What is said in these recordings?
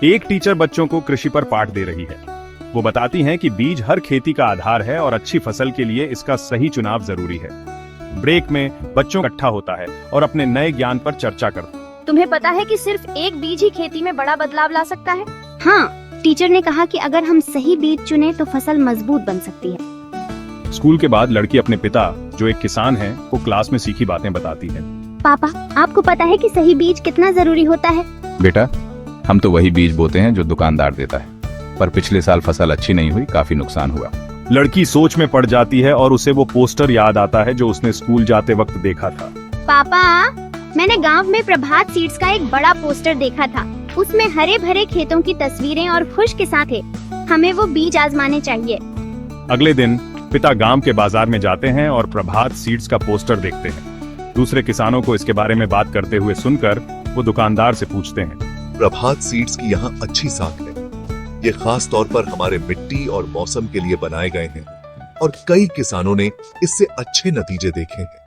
एक टीचर बच्चों को कृषि पर पाठ दे रही है। वो बताती हैं कि बीज हर खेती का आधार है और अच्छी फसल के लिए इसका सही चुनाव जरूरी है। ब्रेक में बच्चों इकट्ठा होता है और अपने नए ज्ञान पर चर्चा करता है। तुम्हें पता है कि सिर्फ एक बीज ही खेती में बड़ा बदलाव ला सकता है? हाँ, टीचर ने कहा कि अगर हम सही बीज चुने तो फसल मजबूत बन सकती है। स्कूल के बाद लड़की अपने पिता, जो एक किसान हैं, को क्लास में सीखी बातें बताती है। पापा, आपको पता है कि सही बीज कितना जरूरी होता है? बेटा, हम तो वही बीज बोते हैं जो दुकानदार देता है, पर पिछले साल फसल अच्छी नहीं हुई, काफी नुकसान हुआ। लड़की सोच में पड़ जाती है और उसे वो पोस्टर याद आता है जो उसने स्कूल जाते वक्त देखा था। पापा, मैंने गांव में प्रभात सीड्स का एक बड़ा पोस्टर देखा था। उसमें हरे भरे खेतों की तस्वीरें और खुश किसान थे। हमें वो बीज आजमाने चाहिए। अगले दिन पिता गांव के बाजार में जाते हैं और प्रभात सीड्स का पोस्टर देखते हैं। दूसरे किसानों को इसके बारे में बात करते हुए सुनकर वो दुकानदार से पूछते हैं, प्रभात सीड्स की यहाँ अच्छी साख है। ये खास तौर पर हमारे मिट्टी और मौसम के लिए बनाए गए हैं और कई किसानों ने इससे अच्छे नतीजे देखे हैं।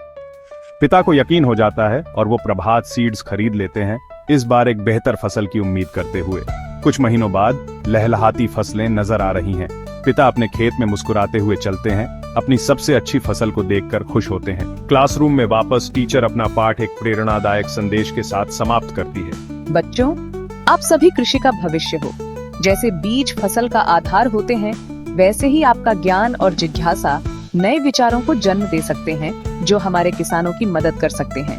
पिता को यकीन हो जाता है और वो प्रभात सीड्स खरीद लेते हैं, इस बार एक बेहतर फसल की उम्मीद करते हुए। कुछ महीनों बाद लहलहाती फसलें नजर आ रही हैं। पिता अपने खेत में मुस्कुराते हुए चलते हैं, अपनी सबसे अच्छी फसल को देखकर खुश होते हैं। क्लासरूम में वापस टीचर अपना पाठ एक प्रेरणादायक संदेश के साथ समाप्त करती है। बच्चों, आप सभी कृषि का भविष्य हो। जैसे बीज फसल का आधार होते हैं, वैसे ही आपका ज्ञान और जिज्ञासा नए विचारों को जन्म दे सकते हैं, जो हमारे किसानों की मदद कर सकते हैं।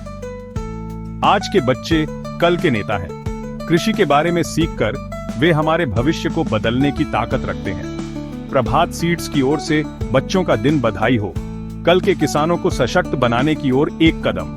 आज के बच्चे कल के नेता हैं। कृषि के बारे में सीखकर वे हमारे भविष्य को बदलने की ताकत रखते हैं। प्रभात सीड्स की ओर से बच्चों का दिन बधाई हो। कल के किसानों को सशक्त बनाने की ओर एक कदम।